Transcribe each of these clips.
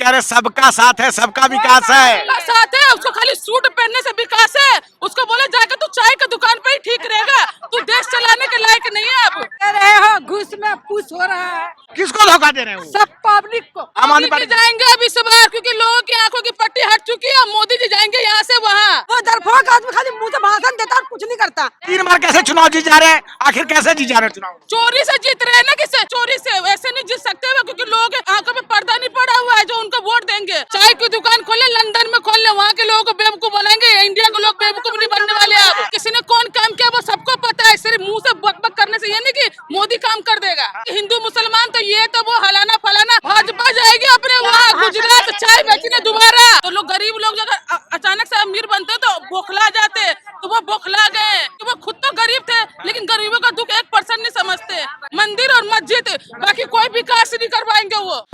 कह रहे सबका साथ है, सबका विकास है। सबका साथ है, उसको खाली सूट पहनने से विकास है। उसको बोले जाकर तू चाय की दुकान पे ही ठीक रहेगा, तू देश चलाने के लायक नहीं है। अब कह रहे हो घूस में पूछ हो रहा है, किसको धोखा दे रहे हैं वो? सब पब्लिक को। आम आदमी मोदी जी पार्टी जाएंगे अब इस बार, क्योंकि लोगों की आंखों की पट्टी हट चुकी है। मोदी जी जाएंगे यहाँ से वहाँ। वो डरपोक आदमी खाली मुंह से भाषण देता और कुछ नहीं करता। 3 बार कैसे चुनाव जीत जा रहे हैं? आखिर कैसे जीत जा रहे हैं चुनाव? चोरी से जीत रहे हैं ना, किसे चोरी से वैसे नहीं जीत सकते हुए, क्योंकि लोगों के आंखों में पर्दा नहीं पड़ा हुआ है जो उनको वोट देंगे। चाय की दुकान खोले, लंदन में खोल ले, वहाँ के लोगों को बेवकूफ बनाएंगे। इंडिया के लोग बेवकूफ नहीं बनने वाले। अब किसी ने कौन काम किया वो सबको पता है। सिर्फ मुंह से बकबक करने से ये नहीं कि मोदी काम कर देगा। हिंदू मुसलमान तो ये तो वो हलाना फलाना, भाजपा जाएगी अपने वहाँ गुजरात चाय बेचने दोबारा। तो लोग गरीब लोग अगर अचानक से अमीर बनते तो बौखला जाते, तो वो बौखला गए कि वो खुद तो गरीब थे, लेकिन गरीबों का दुख 1% नहीं समझते। मंदिर और मस्जिद, बाकी कोई विकास नहीं कर पाएंगे वो।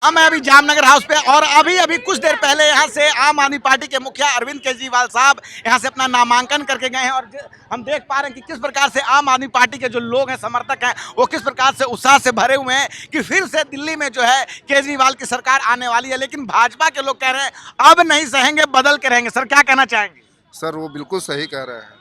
हम अभी जामनगर हाउस पे, और अभी कुछ देर पहले यहाँ से आम आदमी पार्टी के मुखिया अरविंद केजरीवाल साहब यहाँ से अपना नामांकन करके गए हैं। और हम देख पा रहे हैं कि किस प्रकार से आम आदमी पार्टी के जो लोग हैं, समर्थक हैं, वो किस प्रकार से उत्साह से भरे हुए हैं कि फिर से दिल्ली में जो है केजरीवाल की सरकार आने वाली है। लेकिन भाजपा के लोग कह रहे हैं अब नहीं सहेंगे, बदल के रहेंगे। सर क्या कहना चाहेंगे? सर वो बिल्कुल सही कह रहे हैं।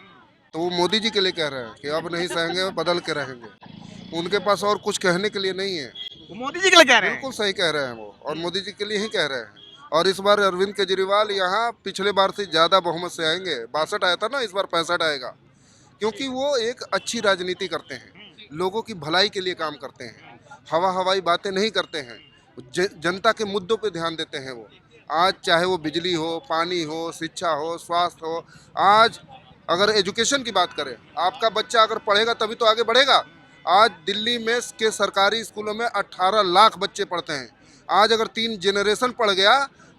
तो वो मोदी जी के लिए कह रहे हैं कि अब नहीं सहेंगे, बदल के रहेंगे। उनके पास और कुछ कहने के लिए नहीं है। वो मोदी जी के लिए कह रहे हैं। बिल्कुल सही कह रहे हैं वो, और मोदी जी के लिए ही कह रहे हैं। और इस बार अरविंद केजरीवाल यहाँ पिछले बार से ज़्यादा बहुमत से आएंगे। 62 आया था ना, इस बार 65 आएगा। क्योंकि वो एक अच्छी राजनीति करते हैं, लोगों की भलाई के लिए काम करते हैं, हवाई बातें नहीं करते हैं, जनता के मुद्दों पे ध्यान देते हैं वो। आज चाहे वो बिजली हो, पानी हो, शिक्षा हो, स्वास्थ्य हो। आज अगर एजुकेशन की बात करें, आपका बच्चा अगर पढ़ेगा तभी तो आगे बढ़ेगा। आज दिल्ली में के सरकारी स्कूलों में 18 लाख बच्चे पढ़ते हैं। आज अगर 3 जनरेशन पढ़ गया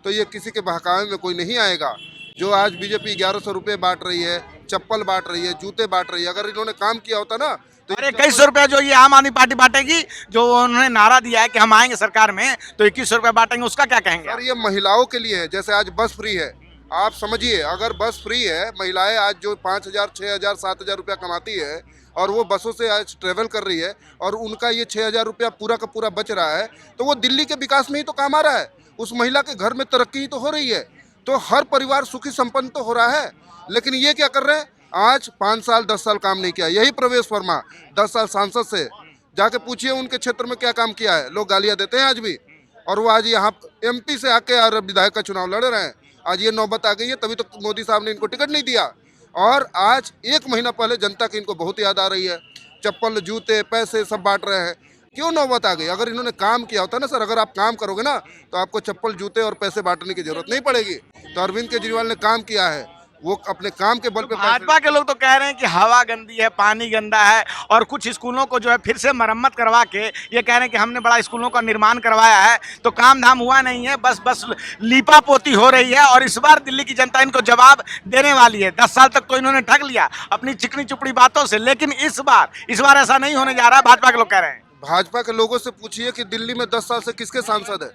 तो ये किसी के बहकावे में कोई नहीं आएगा। जो आज बीजेपी 1100 रुपये बांट रही है, चप्पल बांट रही है, जूते बांट रही है, अगर इन्होंने काम किया होता ना तो 2100 रुपया जो ये आम आदमी पार्टी बांटेगी, जो उन्होंने नारा दिया है कि हम आएंगे सरकार में तो 2100 रुपया बांटेंगे, उसका क्या कहेंगे? सर ये महिलाओं के लिए है। जैसे आज बस फ्री है, आप समझिए, अगर बस फ्री है, महिलाएं आज जो 5000, 6000, 7000 रुपया कमाती है और वो बसों से आज ट्रेवल कर रही है और उनका ये 6000 रुपया पूरा का पूरा बच रहा है, तो वो दिल्ली के विकास में ही तो काम आ रहा है। उस महिला के घर में तरक्की ही तो हो रही है, तो हर परिवार सुखी संपन्न तो हो रहा है। लेकिन ये क्या कर रहे हैं, आज 5 साल 10 साल काम नहीं किया। यही प्रवेश वर्मा 10 साल सांसद से, जाके पूछिए उनके क्षेत्र में क्या काम किया है। लोग गालियाँ देते हैं आज भी, और वो आज यहाँ MP से आके और विधायक का चुनाव लड़ रहे हैं। आज ये नौबत आ गई है, तभी तो मोदी साहब ने इनको टिकट नहीं दिया। और आज 1 महीना पहले जनता की इनको बहुत याद आ रही है। चप्पल, जूते, पैसे सब बांट रहे हैं। क्यों नौबत आ गई? अगर इन्होंने काम किया होता ना सर, अगर आप काम करोगे ना तो आपको चप्पल, जूते और पैसे बांटने की जरूरत नहीं पड़ेगी। तो अरविंद केजरीवाल ने काम किया है, वो अपने काम के बल पे। भाजपा के लोग तो कह रहे हैं कि हवा गंदी है, पानी गंदा है, और कुछ स्कूलों को जो है फिर से मरम्मत करवा के ये कह रहे हैं कि हमने बड़ा स्कूलों का निर्माण करवाया है, तो काम धाम हुआ नहीं है, बस लीपा पोती हो रही है। और इस बार दिल्ली की जनता इनको जवाब देने वाली है। 10 साल तक तो इन्होंने ठग लिया अपनी चिकनी चुपड़ी बातों से, लेकिन इस बार ऐसा नहीं होने जा रहा है, भाजपा के लोग कह रहे हैं। भाजपा के लोगों से पूछिए कि दिल्ली में 10 साल से किसके सांसद है?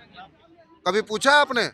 कभी पूछा है आपने?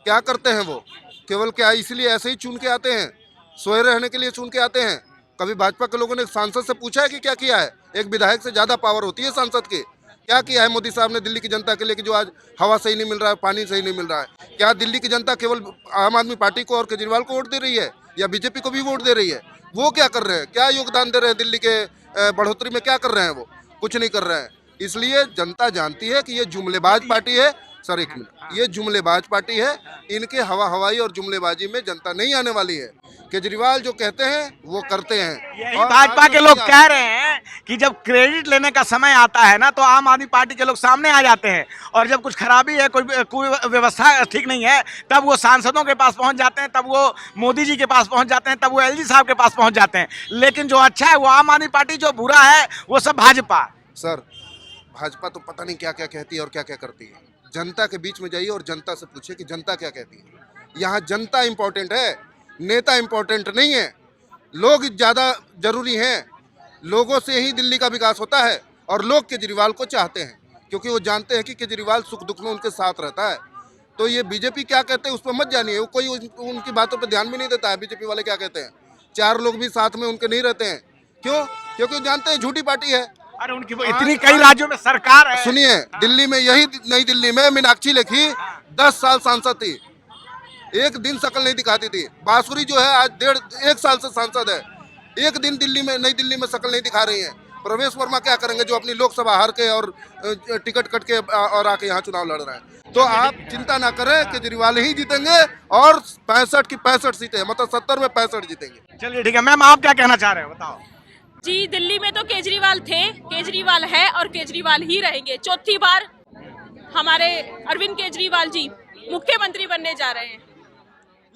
क्या करते हैं वो? केवल क्या इसलिए ऐसे ही चुन के आते हैं, सोए रहने के लिए चुन के आते हैं? कभी भाजपा के लोगों ने सांसद से पूछा है कि क्या किया है? एक विधायक से ज़्यादा पावर होती है सांसद की। क्या किया है मोदी साहब ने दिल्ली की जनता के लिए कि जो आज हवा सही नहीं मिल रहा है, पानी सही नहीं मिल रहा है? क्या दिल्ली की जनता केवल आम आदमी पार्टी को और केजरीवाल को वोट दे रही है, या बीजेपी को भी वोट दे रही है? वो क्या कर रहे हैं? क्या योगदान दे रहे हैं दिल्ली के बढ़ोतरी में? क्या कर रहे हैं? वो कुछ नहीं कर रहे हैं। इसलिए जनता जानती है कि ये जुमलेबाज पार्टी है। सर 1 मिनट, ये जुमलेबाज पार्टी है। इनके हवाई और जुमलेबाजी में जनता नहीं आने वाली है। केजरीवाल जो कहते हैं वो करते हैं। यही भाजपा के लोग कह रहे हैं कि जब क्रेडिट लेने का समय आता है ना, तो आम आदमी पार्टी के लोग सामने आ जाते हैं, और जब कुछ खराबी है, कोई व्यवस्था ठीक नहीं है, तब वो सांसदों के पास पहुंच जाते हैं, तब वो मोदी जी के पास पहुंच जाते हैं, तब वो LG साहब के पास पहुंच जाते हैं। लेकिन जो अच्छा है वो आम आदमी पार्टी, जो बुरा है वो सब भाजपा। सर भाजपा तो पता नहीं क्या क्या कहती है और क्या क्या करती है। जनता के बीच में जाइए और जनता से पूछिए कि जनता क्या कहती है। यहाँ जनता इम्पोर्टेंट है, नेता इम्पोर्टेंट नहीं है। लोग ज़्यादा जरूरी हैं। लोगों से ही दिल्ली का विकास होता है, और लोग केजरीवाल को चाहते हैं क्योंकि वो जानते हैं कि केजरीवाल सुख दुख में उनके साथ रहता है। तो ये बीजेपी क्या कहते हैं उस पर मत जानिए, वो कोई उनकी बातों पर ध्यान भी नहीं देता है। बीजेपी वाले क्या कहते हैं, 4 लोग भी साथ में उनके नहीं रहते हैं। क्यों? क्योंकि वो जानते हैं झूठी पार्टी है। अरे उनकी वो इतनी कई राज्यों में सरकार है। सुनिए, दिल्ली में, यही नई दिल्ली में मीनाक्षी लेखी 10 साल सांसद थी, एक दिन शक्ल नहीं दिखाती थी। बांसुरी जो है आज 1.5 साल से सांसद है, एक दिन नई दिल्ली में शक्ल नहीं दिखा रही है। प्रवेश वर्मा क्या करेंगे जो अपनी लोकसभा हार के और टिकट कट के और आके यहाँ चुनाव लड़ रहे हैं। तो आप चिंता ना करें, केजरीवाल ही जीतेंगे और 65 की 65 सीटें, मतलब 70 में 65 जीतेंगे। चलिए ठीक है मैम, आप क्या कहना चाह रहे हो बताओ। जी, दिल्ली में तो केजरीवाल थे, केजरीवाल है और केजरीवाल ही रहेंगे। चौथी बार हमारे अरविंद केजरीवाल जी मुख्यमंत्री बनने जा रहे हैं।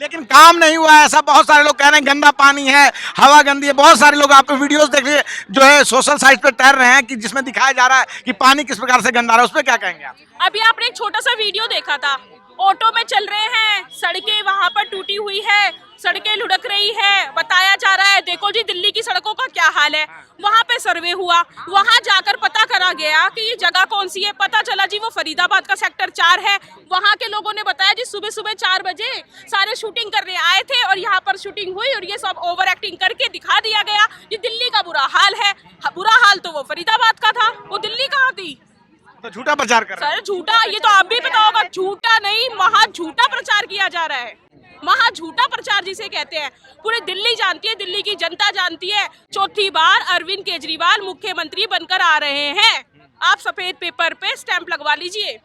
लेकिन काम नहीं हुआ है, ऐसा बहुत सारे लोग कह रहे हैं। गंदा पानी है, हवा गंदी है। बहुत सारे लोग आपको वीडियोस देख रहे जो है सोशल साइट पे टहल रहे हैं कि जिसमें दिखाया जा रहा है कि पानी किस प्रकार से गंदा रहा है। उस पर क्या कहेंगे आप? अभी आपने एक छोटा सा वीडियो देखा था, ऑटो में चल रहे हैं, सड़कें वहां पर टूटी हुई है, सड़कें लुढ़क रही है, बताया जा रहा है देखो जी दिल्ली की सड़कों का क्या हाल है। वहां पे सर्वे हुआ, वहां जाकर पता करा गया कि ये जगह कौन सी है। पता चला जी वो फरीदाबाद का सेक्टर 4 है। वहां के लोगों ने बताया जी सुबह सुबह 4 बजे सारे शूटिंग करने आए थे और यहाँ पर शूटिंग हुई और ये सब ओवर एक्टिंग करके दिखा दिया गया। ये दिल्ली का बुरा हाल है। बुरा हाल तो वो फरीदाबाद का था, वो दिल्ली कहाँ थी? तो झूठा प्रचार कर रहे हैं। सर झूठा, ये तो आप भी पता होगा, झूठा नहीं महा झूठा प्रचार किया जा रहा है। महा झूठा प्रचार जिसे कहते हैं, पूरी दिल्ली जानती है, दिल्ली की जनता जानती है। चौथी बार अरविंद केजरीवाल मुख्यमंत्री बनकर आ रहे हैं। आप सफेद पेपर पे स्टैंप लगवा लीजिए।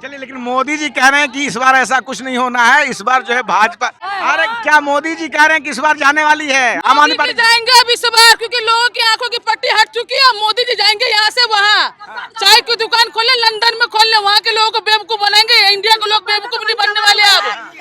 चलिए, लेकिन मोदी जी कह रहे हैं कि इस बार ऐसा कुछ नहीं होना है। इस बार जो है भाजपा, अरे क्या मोदी जी कह रहे हैं कि इस बार जाने वाली है आम आदमी पार्टी? जाएंगे अब इस बार, क्योंकि लोगों की आंखों की पट्टी हट चुकी है। मोदी जी जाएंगे यहाँ से वहाँ, चाय की दुकान खोले, लंदन में खोल ले, वहाँ के लोगों को बेवकूफ बनाएंगे। इंडिया के लोग बेवकूफ नहीं बनने वाले।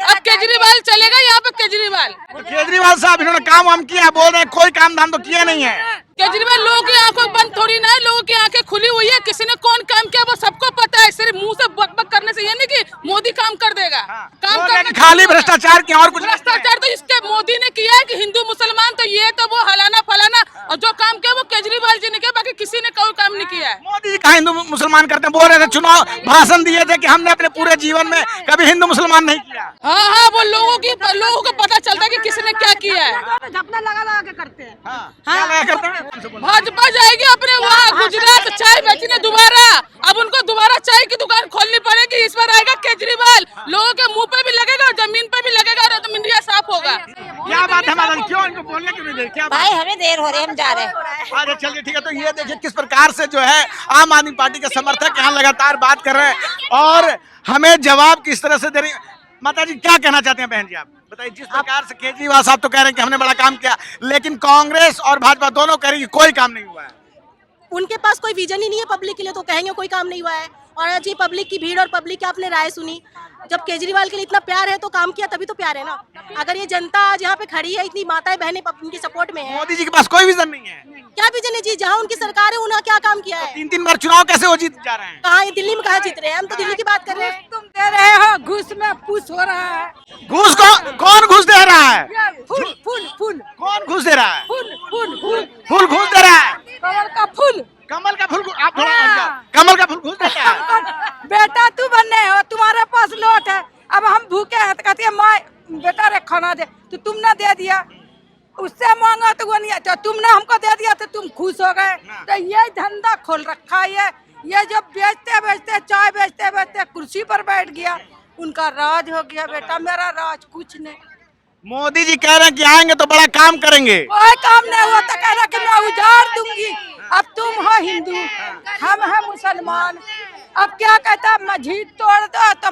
अब केजरीवाल चलेगा यहाँ पे। केजरीवाल साहब इन्होंने काम वाम किया, बोल रहे हैं कोई काम धाम तो किया नहीं है। केजरीवाल लोगों की आंखों बंद थोड़ी ना है, लोगों की आंखें खुली हुई है। किसी ने कौन काम किया वो सबको पता है। सिर्फ मुंह से बकबक करने से ये नहीं कि मोदी काम कर देगा। काम करने खाली भ्रष्टाचार किया और कुछ भ्रष्टाचार तो इसके मोदी ने किया है कि हिंदू मुसलमान तो ये तो वो हलाना फलाना, और जो काम किया वो केजरीवाल जी ने किया, बाकी किसी ने कोई काम नहीं किया है। मोदी जी कहाँ हिंदू मुसलमान करते हैं? बोल रहे थे, चुनाव भाषण दिए थे कि हमने अपने पूरे जीवन में कभी हिंदू मुसलमान नहीं किया। हाँ, वो लोगों को पता चलता है कि किसने क्या किया है। झपना लगा के करते हैं। क्या लगा करते हैं? भाजपा जाएगी अपने वहाँ गुजरात चाय बेचने दोबारा। अब उनको दोबारा चाय की दुकान खोलनी पड़ेगी। इस बार आएगा केजरीवाल, लोगों के मुंह पे भी लगेगा और जमीन पे भी लगेगा और तो इंडिया साफ होगा। क्या बात है माता जी, क्यों इनको बोलने क्यों नहीं दे? क्या भाई हमें देर हो रही है, हम जा रहे हैं। अच्छा चलिए ठीक है। तो ये देखिए किस प्रकार से जो है आम आदमी पार्टी के समर्थक यहाँ लगातार बात कर रहे हैं और हमें जवाब किस तरह से दे रही। माता जी क्या कहना चाहते हैं बहन जी, आप बताइए। जिस प्रकार से केजरीवाल साहब तो कह रहे हैं कि हमने बड़ा काम किया, लेकिन कांग्रेस और भाजपा दोनों कह रही है कोई काम नहीं हुआ है। उनके पास कोई विजन ही नहीं है पब्लिक के लिए, तो कहेंगे कोई काम नहीं हुआ है। और आज ये पब्लिक की भीड़ और पब्लिक की आपने राय सुनी। जब केजरीवाल के लिए इतना प्यार है तो काम किया, तभी तो प्यार है ना। अगर ये जनता आज यहाँ पे खड़ी है, इतनी माताएं बहनें उनकी सपोर्ट में है। मोदी जी के पास कोई विजन नहीं है। क्या विजन है जी? जहाँ उनकी सरकार है उन्होंने क्या काम किया है? 3-3 बार चुनाव कैसे वो जीत जा रहे हैं? कहाँ दिल्ली में कहाँ जीत रहे हैं? हम तो दिल्ली की बात कर रहे हैं। तुम दे रहे हो घूस में पूछ हो रहा है। घूस कौन घूस दे रहा है? फूल फूल फूल कौन घूस दे रहा है? फूल फूल फूल फूल घूस दे रहा है? कमल का फूल। कमल का फूल आप थोड़ा कमल का फूल घूस देता है। बेटा तू बनने हो, तुम्हारे पास लौट है। अब हम भूखे हैं तो कहती है माँ बेटा रे खाना दे, तो तुमने दे दिया। उससे मांगा तो वो नहीं, तो तुमने हमको दे दिया तो तुम खुश हो गए। तो ये धंधा खोल रखा है। ये जब बेचते बेचते चाय बेचते बेचते कुर्सी पर बैठ गया, उनका राज हो गया। बेटा मेरा राज कुछ नहीं। मोदी जी कह रहे हैं कि आएंगे तो बड़ा काम करेंगे। कोई काम नहीं हुआ तो कह रहा कि मैं उजाड़ दूंगी। अब तुम हो हिंदू, हम हैं मुसलमान। अब क्या कहता, मस्जिद तोड़ दो तो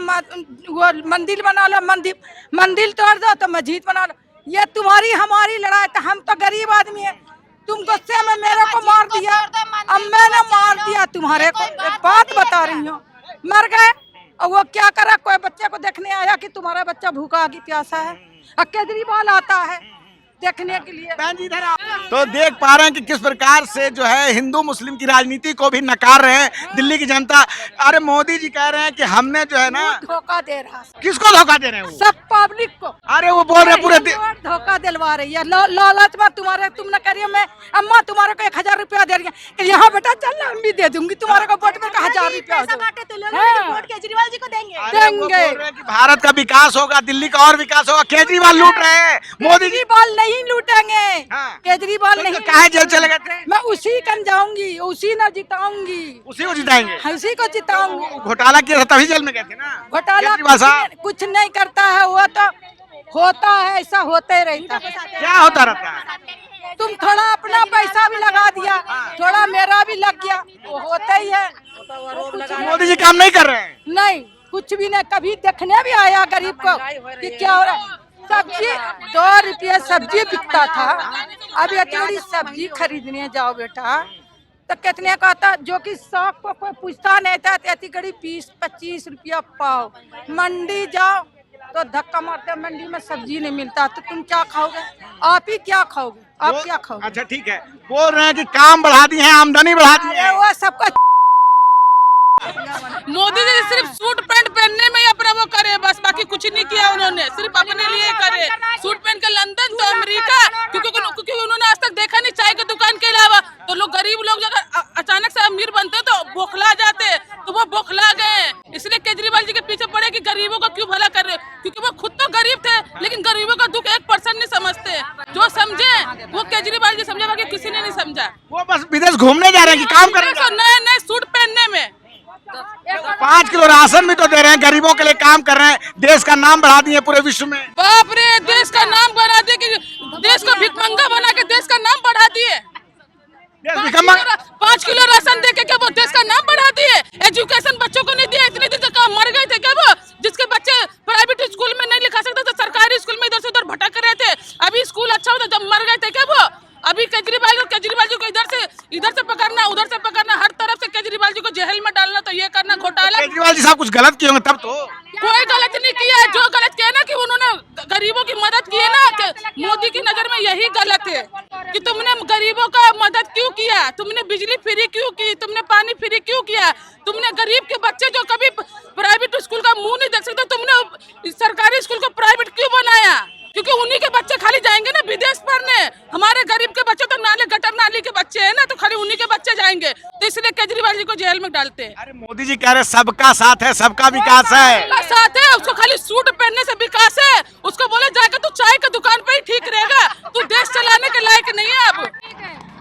वो मंदिर बना लो, मंदिर तोड़ दो तो मस्जिद बना लो। ये तुम्हारी हमारी लड़ाई। तो हम तो गरीब आदमी है। तुम गुस्से में मेरे को मार दिया, अब मैंने मार दिया तुम्हारे को। एक बात बता रही हूँ, मर गए और वो क्या करा, कोई बच्चे को देखने आया कि तुम्हारा बच्चा भूखा की प्यासा है। और केजरीवाल आता है देखने के लिए। तो देख पा रहे हैं कि किस प्रकार से जो है हिंदू मुस्लिम की राजनीति को भी नकार रहे हैं दिल्ली की जनता। अरे मोदी जी कह रहे हैं कि हमने जो है ना धोखा दे रहा है। किसको धोखा दे रहे हैं? वो सब पब्लिक को। अरे वो बोल रहे हैं पूरे धोखा दिलवा रही है। लालच में तुम्हारे, तुमने कह रही है मैं अम्मा तुम्हारे को 1000 रुपया दे रही है, यहाँ बेटा चल हम भी दे दूंगी तुम्हारे को वोट में 1000 रुपया वोट केजरीवाल जी को देंगे। देंगे कि भारत का विकास होगा, दिल्ली का और विकास होगा। केजरीवाल लूट रहे हैं, मोदी जी केजरीवाल नहीं नहीं लूटेंगे। हाँ। केजरीवाल नहीं। काहे जेल चले गए थे? मैं उसी कन जाऊंगी, उसी न जिताऊंगी, उसी को जिताएंगे। उसी को जिताऊंगी। घोटाला किया था तभी जेल में गए थे ना घोटाला केजरीवाल साहब। कुछ नहीं करता है, वो तो होता है, ऐसा होते रहता है। क्या होता रहता है? तुम थोड़ा अपना पैसा भी लगा दिया, थोड़ा मेरा भी लग गया, वो होता ही है। मोदी जी काम नहीं कर रहे हैं। नहीं, कुछ भी नहीं। कभी देखने भी आया गरीब को कि क्या हो रहा है। सब्जी 2 रुपये सब्जी बिकता था, अब इतनी सब्जी खरीदने जाओ बेटा तो कितने का आता, जो कि 100 को कोई पूछता नहीं था, इतनी कड़ी 20-25 रुपया पाव। मंडी जाओ तो धक्का मारते, मंडी में सब्जी नहीं मिलता, तो तुम क्या खाओगे? आप ही क्या खाओगे? आप क्या खाओगे? अच्छा ठीक है, बोल रहे हैं कि काम बढ़ा दिए हैं, आमदनी बढ़ा दी है। वो सबका मोदी जी सिर्फ सूट पैंट पहनने में ही अपना वो करे, बस बाकी कुछ नहीं किया उन्होंने, सिर्फ अपने लिए करे। सूट पहन के लंदन तो अमेरिका, क्योंकि उन्होंने आज तक देखा नहीं चाय की दुकान के अलावा। तो लोग गरीब लोग अगर अचानक से अमीर बनते तो बौखला जाते, तो वो बौखला गए। इसलिए केजरीवाल जी के पीछे पड़े कि गरीबों का क्यों भला कर रहे, क्योंकि वो खुद तो गरीब थे, लेकिन गरीबों का दुख 1% नहीं समझते। जो समझे वो केजरीवाल जी समझे, बाकी किसी ने नहीं समझा। वो बस विदेश घूमने जा रहे हैं कि काम कर रहे हैं? नए नए सूट पहनने में 5 किलो राशन भी तो दे रहे हैं, गरीबों के लिए काम कर रहे हैं, देश का नाम बढ़ा दिए पूरे विश्व में। बाप रे, देश का नाम बढ़ा दिए कि देश को भिखमंगा बना के देश का नाम बढ़ा दिए। 5 किलो राशन दे के क्या वो देश का नाम बढ़ा दिए? एजुकेशन बच्चों को नहीं दिया, इतने दिन तक मर गए थे क्या वो? जिसके बच्चे प्राइवेट स्कूल में नहीं लिखा सकते तो सरकारी स्कूल में इधर से उधर भटक रहे थे, अभी स्कूल अच्छा होता जब मर गए थे क्या वो? अभी केजरीवाल जी को इधर से पकड़ना, उधर से पकड़ना, हर तरफ से केजरीवाल जी को जेल में डालना, तो ये करना घोटाला। केजरीवाल जी साहब कुछ गलत किए होंगे तब तो। कोई गलत नहीं किया है, जो गलत किया ना कि उन्होंने गरीबों की मदद की है ना, मोदी की नजर में यही गलत है कि तुमने गरीबों का मदद क्यों किया, तुमने बिजली फ्री क्यों की, तुमने पानी फ्री क्यों किया, तुमने गरीब के बच्चे जो कभी प्राइवेट स्कूल का मुंह नहीं देख सकते, तुमने सरकारी स्कूल को प्राइवेट क्यों बनाया? क्योंकि उन्हीं के बच्चे खाली जाएंगे ना विदेश पढ़ने, हमारे गरीब के बच्चे तो नाले गटर नाली के बच्चे हैं ना, तो खाली उन्हीं के बच्चे जाएंगे, तो इसलिए केजरीवाल जी को जेल में डालते हैं। अरे मोदी जी कह रहे सबका साथ है, सबका विकास है। सबका साथ है, उसको खाली सूट पहनने से विकास है, उसको बोले जाकर तू चाय की दुकान पे ही ठीक रहेगा, तू देश चलाने के लायक नहीं है अब।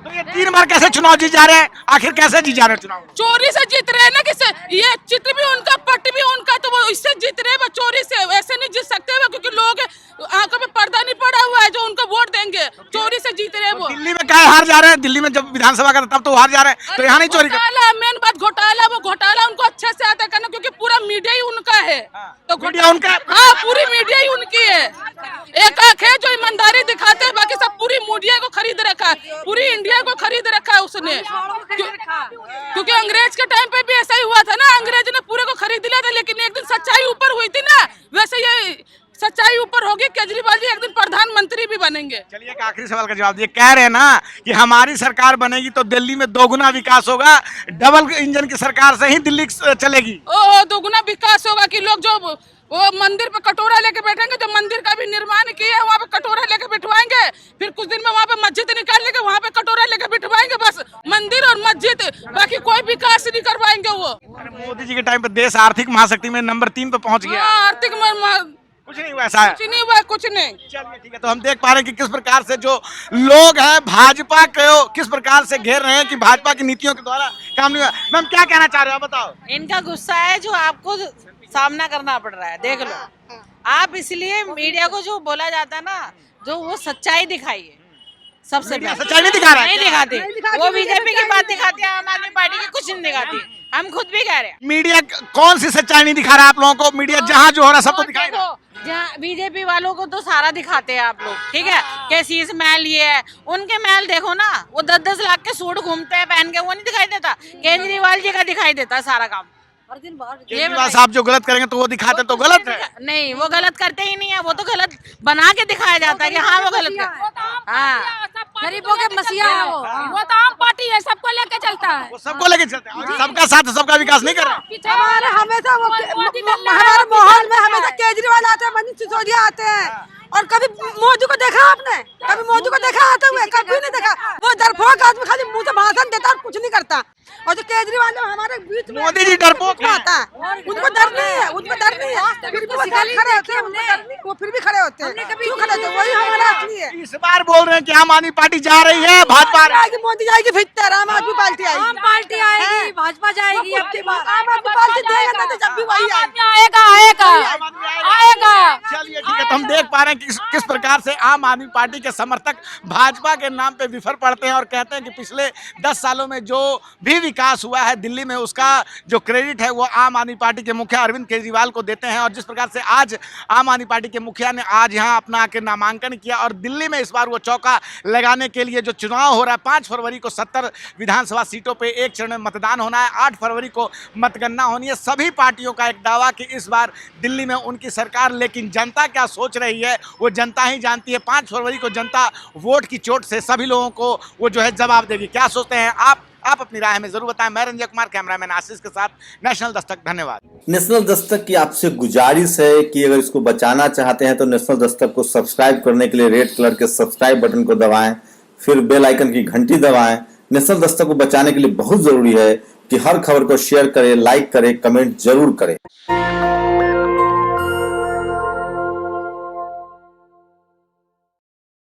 तो ये 3 बार कैसे चुनाव जीत जा रहे हैं? आखिर कैसे जीत जा रहे हैं चुनाव? चोरी से जीत रहे हैं ना, किससे? ये चित्र भी उनका, पट भी उनका, तो वो इससे जीत रहे हैं, चोरी से। ऐसे नहीं जीत सकते वो, क्योंकि लोग आंखों में पर्दा नहीं पड़ा हुआ है जो उनको वोट देंगे, चोरी से जीत रहे हैं वो। दिल्ली में क्या हार जा रहे हैं? दिल्ली में जब विधानसभा का तब तो हार जा रहे हैं, तो यहाँ नहीं चोरी घोटाला, मेन बात घोटाला, वो घोटाला उनको अच्छे से आता करना, क्योंकि पूरा मीडिया ही उनका है। तो मीडिया उनका? हाँ, पूरी मीडिया ही उनकी है। एक आंख है जो ईमानदारी दिखाते हैं, बाकी सब पूरी मीडिया को खरीद रखा है, पूरी इंडिया को खरीद रखा है उसने। क्योंकि अंग्रेज के टाइम पे भी ऐसा ही हुआ था ना, अंग्रेज ने पूरे को खरीद लिया था, लेकिन एक दिन सच्चाई ऊपर हुई थी ना, वैसे ये सच्चाई ऊपर होगी, केजरीवाल जी एक दिन प्रधानमंत्री भी बनेंगे। चलिए एक आखिरी सवाल का जवाब दिए, कह रहे हैं ना कि हमारी सरकार बनेगी तो दिल्ली में 2 गुना विकास होगा, डबल इंजन की सरकार से ही दिल्ली चलेगी। ओ 2 गुना विकास होगा कि लोग जो वो मंदिर पे कटोरा लेके बैठेंगे, जो मंदिर का भी निर्माण किया है वहाँ पे कटोरा लेके बिठवाएंगे, फिर कुछ दिन में वहाँ पे मस्जिद निकाल लेके वहाँ पे कटोरा लेके बिठवाएंगे, बस मंदिर और मस्जिद, बाकी कोई विकास नहीं करवाएंगे वो। मोदी जी के टाइम पे देश आर्थिक महाशक्ति में नंबर 3 पे पहुंच गया। आर्थिक कुछ नहीं हुआ ऐसा है? कुछ नहीं हुआ, कुछ नहीं। चलिए ठीक है, तो हम देख पा रहे हैं कि किस प्रकार से जो लोग हैं भाजपा को किस प्रकार से घेर रहे हैं कि भाजपा की नीतियों के द्वारा काम नहीं हुआ। मैम क्या कहना चाह रहे हो, बताओ। इनका गुस्सा है जो आपको सामना करना पड़ रहा है, देख लो आप। इसलिए मीडिया को जो बोला जाता है ना, जो वो सच्चाई दिखाइए, सबसे सच्चाई नहीं दिखा रहा है? नहीं दिखाती, वो बीजेपी की बात दिखाती है, आम आदमी पार्टी की कुछ नहीं दिखाती, हम खुद भी कह रहे हैं। मीडिया कौन सी सच्चाई नहीं दिखा रहा है आप लोगों को? मीडिया जहाँ जो हो रहा है सब तो दिखाई रहा है। जहाँ बीजेपी वालों को तो सारा दिखाते हैं आप लोग, ठीक है, कैसीज महल ये है, उनके महल देखो ना, वो 10-10 लाख के सूट घूमते हैं पहन के, वो नहीं दिखाई देता। केजरीवाल जी का दिखाई देता है सारा काम। केजरीवाल साहब जो गलत करेंगे तो वो दिखाते तो गलत है? नहीं, वो गलत करते ही नहीं है, वो तो गलत बना के दिखाया जाता है कि हाँ वो गलत कर, हाँ गरीबों के मसीहा है वो तो आम पार्टी है, सबको लेके चलता है, वो सबको लेके चलते हैं, सबका साथ सबका विकास नहीं कर रहा। हमारे हमेशा हमारे माहौल में हमेशा केजरीवाल आते हैं, मनीष सिसोदिया आते हैं, और कभी मोदी को देखा आपने? कभी मोदी को देखा आते हुए? कभी नहीं देखा। वो डरपोक आदमी खाली मुंह से भाषण देता और कुछ नहीं करता। और जो केजरीवाल है हमारे बीच में, मोदी जी डरपोक हैं। आता है, उनको डर नहीं है, उनको डर नहीं है, फिर भी वो खड़े होते हैं, वो फिर भी खड़े होते हैं। क्यों खड़े होते हैं? वही हमारा असली है। इस बार बोल रहे हैं कि आम आदमी पार्टी जा रही है, भाजपा आएगी, मोदी जाएगी, फिर आम आदमी पार्टी आएगी, आम पार्टी आएगी, भाजपा जाएगी। अब की बात आम आदमी पार्टी देगा ना, तो जब भी वही आएगी। आएगा। चलिए ठीक है, तो हम देख पा रहे हैं कि किस प्रकार से आम आदमी पार्टी के समर्थक भाजपा के नाम पे विफर पड़ते हैं और कहते हैं कि पिछले 10 सालों में जो भी विकास हुआ है दिल्ली में, उसका जो क्रेडिट है वो आम आदमी पार्टी के मुखिया अरविंद केजरीवाल को देते हैं। और जिस प्रकार से आज आम आदमी पार्टी के मुखिया ने आज यहाँ अपना आके नामांकन किया और दिल्ली में इस बार वो चौका लगाने के लिए जो चुनाव हो रहा है, 5 फरवरी को 70 विधानसभा सीटों पे एक चरण में मतदान होना है, 8 फरवरी को मतगणना होनी है। सभी पार्टियों का एक दावा कि इस बार दिल्ली में उनकी सरकार, लेकिन जनता क्या सोच रही है वो जनता ही जानती है। 5 फरवरी को जनता वोट की चोट से सभी लोगों को वो जो है जवाब देगी। क्या सोचते हैं आप अपनी राय में जरूर बताएं। मैं रंजय कुमार, कैमरामैन आशीष के साथ, नेशनल दस्तक। धन्यवाद। नेशनल दस्तक की आपसे गुजारिश है कि अगर इसको बचाना चाहते हैं तो नेशनल दस्तक को सब्सक्राइब करने के लिए रेड कलर के सब्सक्राइब बटन को दबाएं, फिर बेल आइकन की घंटी दबाएं। नेशनल दस्तक को बचाने के लिए बहुत जरूरी है कि हर खबर को शेयर करें, लाइक करें, कमेंट जरूर करें।